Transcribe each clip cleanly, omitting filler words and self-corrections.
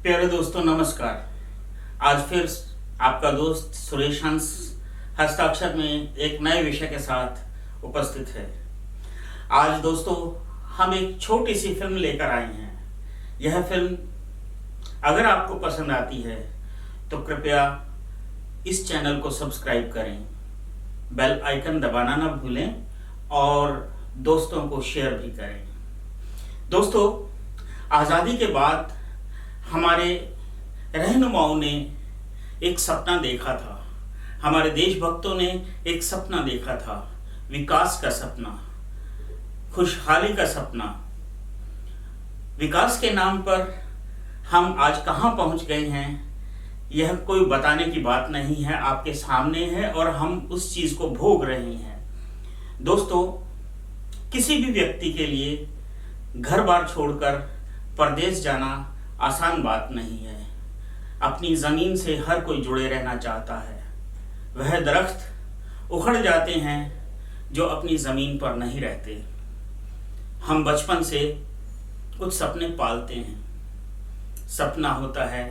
प्यारे दोस्तों नमस्कार। आज फिर आपका दोस्त सुरेश हंस हस्ताक्षर में एक नए विषय के साथ उपस्थित है। आज दोस्तों हम एक छोटी सी फिल्म लेकर आए हैं। यह फिल्म अगर आपको पसंद आती है तो कृपया इस चैनल को सब्सक्राइब करें, बेल आइकन दबाना ना भूलें और दोस्तों को शेयर भी करें। दोस्तों, आज़ादी के बाद हमारे रहनुमाओं ने एक सपना देखा था, हमारे देशभक्तों ने एक सपना देखा था, विकास का सपना, खुशहाली का सपना। विकास के नाम पर हम आज कहाँ पहुँच गए हैं यह कोई बताने की बात नहीं है, आपके सामने है और हम उस चीज़ को भोग रहे हैं। दोस्तों, किसी भी व्यक्ति के लिए घर बार छोड़कर परदेश जाना आसान बात नहीं है। अपनी ज़मीन से हर कोई जुड़े रहना चाहता है। वह दरख्त उखड़ जाते हैं जो अपनी ज़मीन पर नहीं रहते। हम बचपन से कुछ सपने पालते हैं। सपना होता है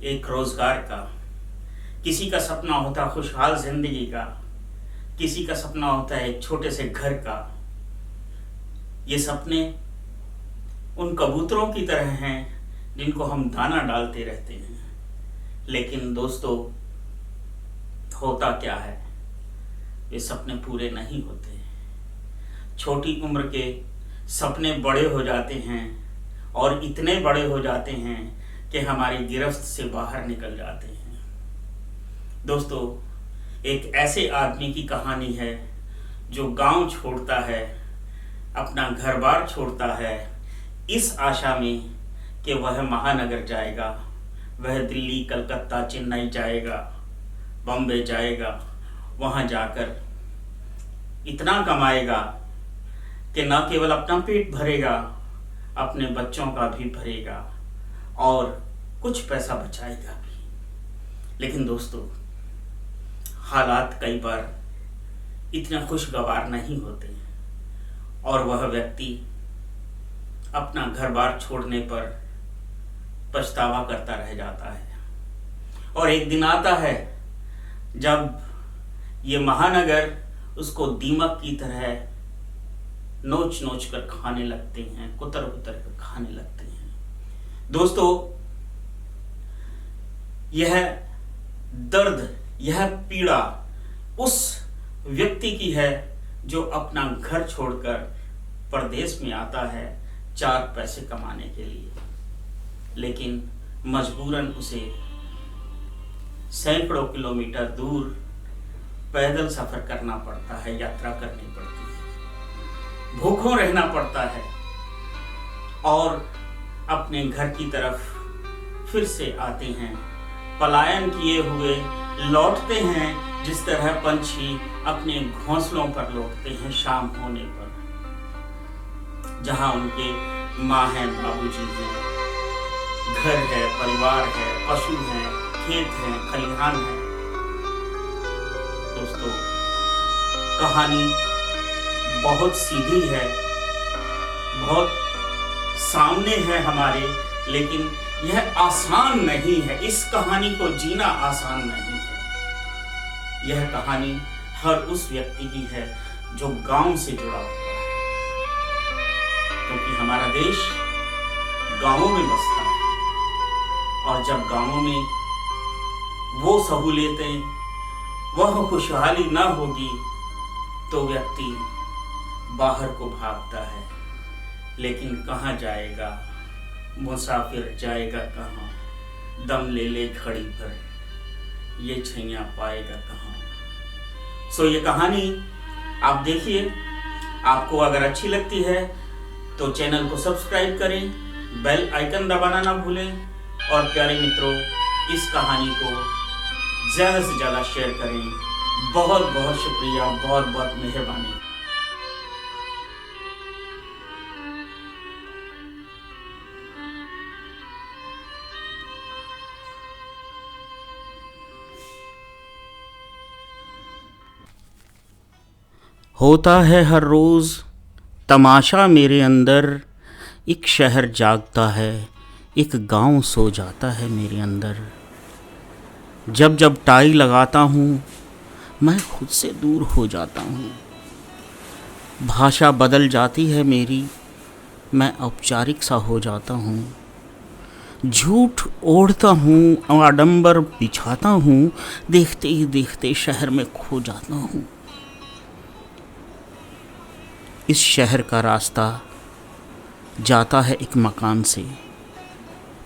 एक रोज़गार का, किसी का सपना होता है खुशहाल ज़िंदगी का, किसी का सपना होता है एक छोटे से घर का। ये सपने उन कबूतरों की तरह हैं जिनको हम दाना डालते रहते हैं। लेकिन दोस्तों, होता क्या है, ये सपने पूरे नहीं होते। छोटी उम्र के सपने बड़े हो जाते हैं और इतने बड़े हो जाते हैं कि हमारी गिरफ्त से बाहर निकल जाते हैं। दोस्तों, एक ऐसे आदमी की कहानी है जो गांव छोड़ता है, अपना घर बार छोड़ता है इस आशा में कि वह महानगर जाएगा, वह दिल्ली, कलकत्ता, चेन्नई जाएगा, बॉम्बे जाएगा, वहाँ जाकर इतना कमाएगा कि न केवल अपना पेट भरेगा, अपने बच्चों का भी भरेगा और कुछ पैसा बचाएगा भी। लेकिन दोस्तों, हालात कई बार इतने खुशगवार नहीं होते और वह व्यक्ति अपना घर बार छोड़ने पर पछतावा करता रह जाता है। और एक दिन आता है जब ये महानगर उसको दीमक की तरह नोच नोच कर खाने लगते हैं, कुतर कुतर कर खाने लगते हैं। दोस्तों, यह दर्द, यह पीड़ा उस व्यक्ति की है जो अपना घर छोड़कर परदेश में आता है 4 पैसे कमाने के लिए, लेकिन मजबूरन उसे सैकड़ों किलोमीटर दूर पैदल सफ़र करना पड़ता है, यात्रा करनी पड़ती है, भूखों रहना पड़ता है और अपने घर की तरफ फिर से आते हैं, पलायन किए हुए लौटते हैं जिस तरह पंछी अपने घोंसलों पर लौटते हैं शाम होने पर, जहाँ उनके माँ हैं, बाबूजी हैं, घर है, परिवार है, पशु हैं, खेत हैं, खलिहान हैं। दोस्तों, कहानी बहुत सीधी है, बहुत सामने है हमारे, लेकिन यह आसान नहीं है। इस कहानी को जीना आसान नहीं है। यह कहानी हर उस व्यक्ति की है जो गांव से जुड़ा हुआ है, क्योंकि हमारा देश गांवों में बसता है और जब गांवों में वो सहूलियतें, वह खुशहाली ना होगी तो व्यक्ति बाहर को भागता है। लेकिन कहाँ जाएगा मुसाफिर, जाएगा कहाँ, दम ले ले घड़ी भर, ये छैया पाएगा कहाँ। सो ये कहानी आप देखिए। आपको अगर अच्छी लगती है तो चैनल को सब्सक्राइब करें, बेल आइकन दबाना ना भूलें और प्यारे मित्रों, इस कहानी को ज़्यादा से ज़्यादा शेयर करें। बहुत बहुत शुक्रिया, बहुत बहुत मेहरबानी। होता है हर रोज़ तमाशा मेरे अंदर, एक शहर जागता है, एक गांव सो जाता है मेरे अंदर। जब जब टाई लगाता हूँ मैं खुद से दूर हो जाता हूँ। भाषा बदल जाती है मेरी, मैं औपचारिक सा हो जाता हूँ। झूठ ओढ़ता हूँ, आडंबर बिछाता हूँ, देखते ही देखते शहर में खो जाता हूँ। इस शहर का रास्ता जाता है एक मकान से।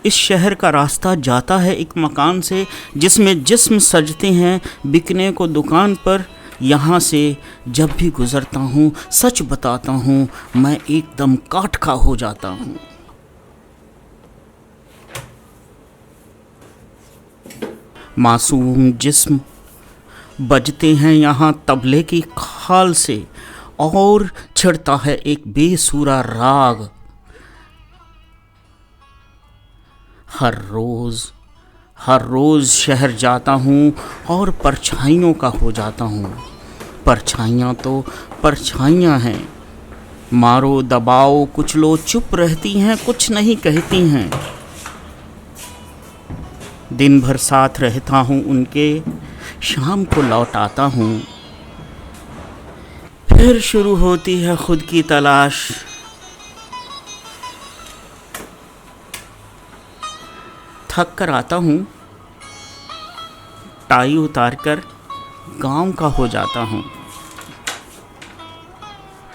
इस शहर का रास्ता जाता है एक मकान से जिसमें जिस्म सजते हैं बिकने को दुकान पर। यहाँ से जब भी गुज़रता हूँ सच बताता हूँ मैं एकदम काठ का हो जाता हूँ। मासूम जिस्म बजते हैं यहाँ तबले की खाल से और छिड़ता है एक बेसुरा राग। हर रोज़ शहर जाता हूँ और परछाइयों का हो जाता हूँ। परछाइयाँ तो परछाइयाँ हैं, मारो दबाओ कुचलो चुप रहती हैं, कुछ नहीं कहती हैं। दिन भर साथ रहता हूँ उनके, शाम को लौट आता हूँ। फिर शुरू होती है खुद की तलाश। थक कर आता हूँ, टाई उतार कर गाँव का हो जाता हूँ।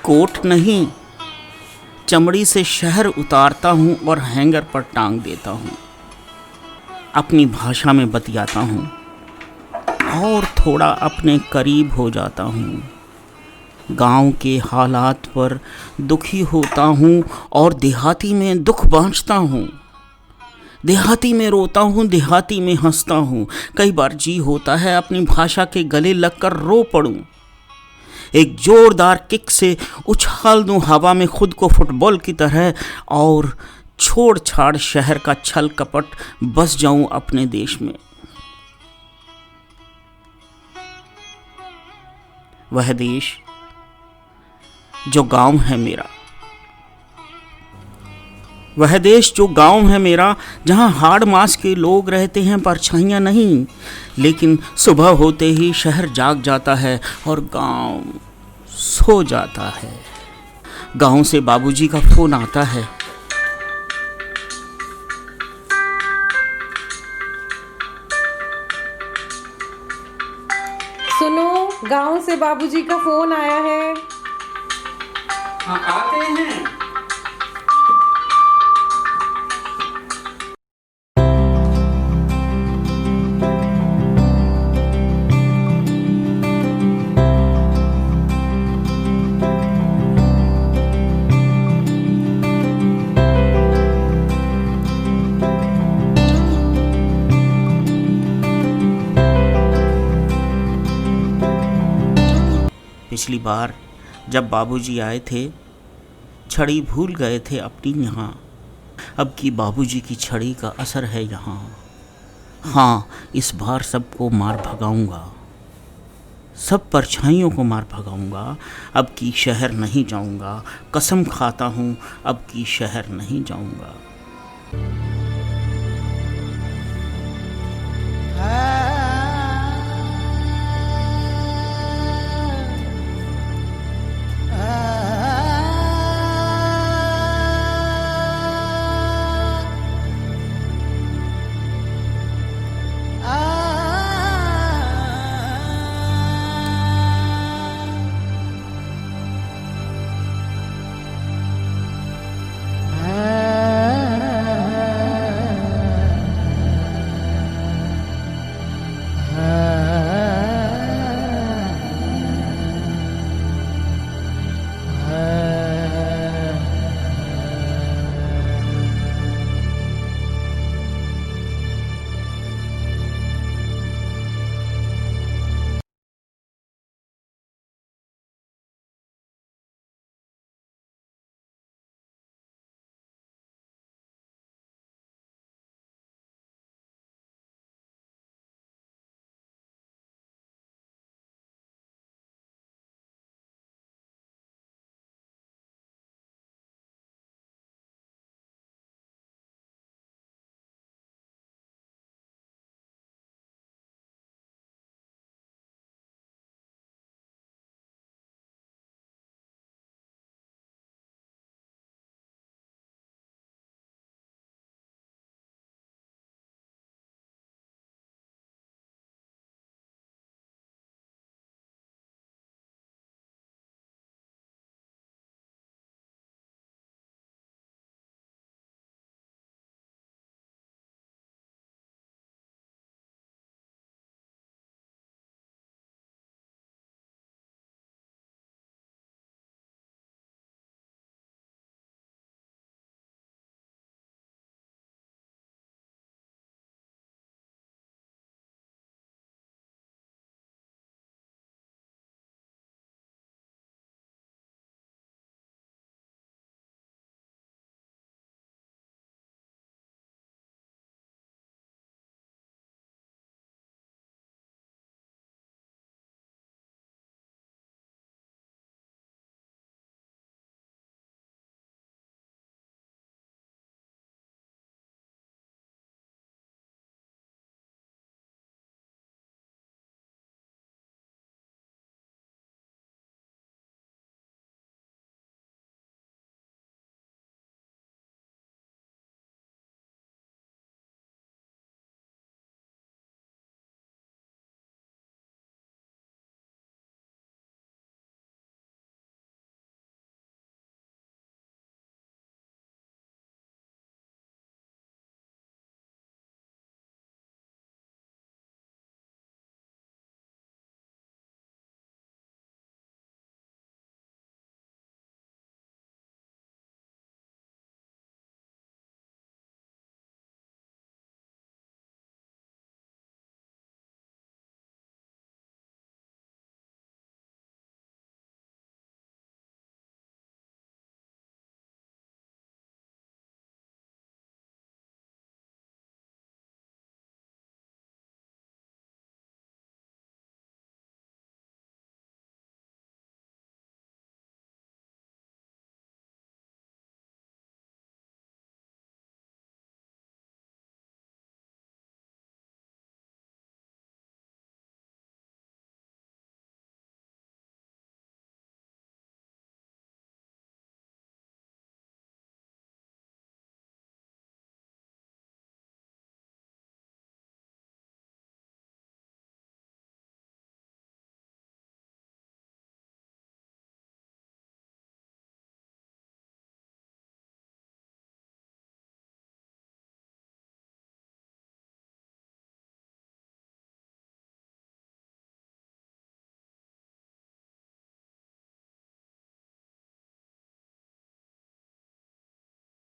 कोट नहीं, चमड़ी से शहर उतारता हूँ और हैंगर पर टांग देता हूँ। अपनी भाषा में बतियाता हूँ और थोड़ा अपने करीब हो जाता हूँ। गांव के हालात पर दुखी होता हूँ और देहाती में दुख बांटता हूँ। देहाती में रोता हूँ, देहाती में हंसता हूँ। कई बार जी होता है अपनी भाषा के गले लगकर रो पड़ूं। एक जोरदार किक से उछाल दूं हवा में खुद को फुटबॉल की तरह और छोड़ छाड़ शहर का छल कपट बस जाऊं अपने देश में। वह देश जो गांव है मेरा, वह देश जो गांव है मेरा, जहां हाड़ मास के लोग रहते हैं, परछाइयां नहीं। लेकिन सुबह होते ही शहर जाग जाता है और गांव सो जाता है। गांव से बाबूजी का फोन आता है। सुनो, गांव से बाबूजी का फोन आया है। हाँ, आते हैं। पिछली बार जब बाबूजी आए थे, छड़ी भूल गए थे अपनी यहाँ। अब की बाबूजी की छड़ी का असर है यहाँ। हाँ, इस बार सबको मार भगाऊंगा, सब परछाइयों को मार भगाऊंगा। अब की शहर नहीं जाऊंगा, कसम खाता हूँ अब की शहर नहीं जाऊंगा।